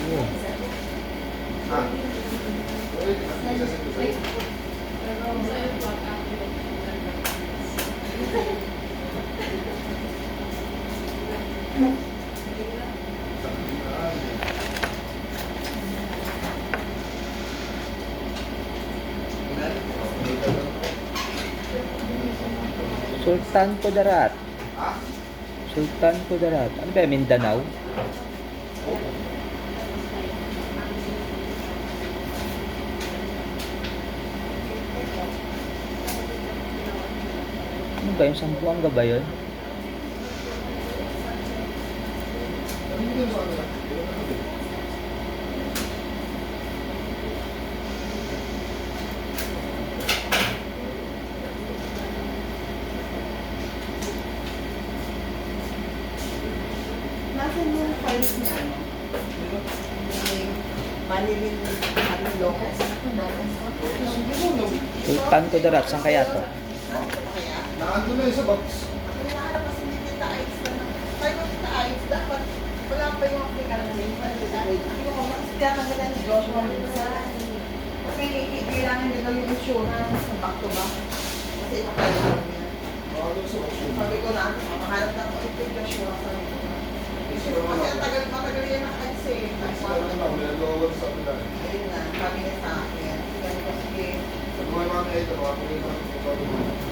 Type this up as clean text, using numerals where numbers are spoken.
Oo. Sultan Kudarat. Sultan Kudarat. Ano ba, Mindanao? Ano ba yung Sambuanga ba yun? Nasaan yung files niya, ano? Manilin Locos? Sultan Kudarat. Saan kaya to? Naandun na yung sa box. Hinahanap kasi ni Tita Ais na tayo ng Tita Ais, dapat wala pa yung African name. Kaya maganda ni Joshua minsan. Kasi kailangan niya daw yung insurance ng back to back. Kasi ito kailangan niya. Nakandun sa box yun. Sabi ko na, makahanap na ako ito yung Joshua sa kasi ang matagal yan nakakasi. Sabi na lang, may nag-awal sa akin lang. Ayun na, sabi niya sa akin. Ganito sige. Sabi ko, mga ito, mga pagkakas.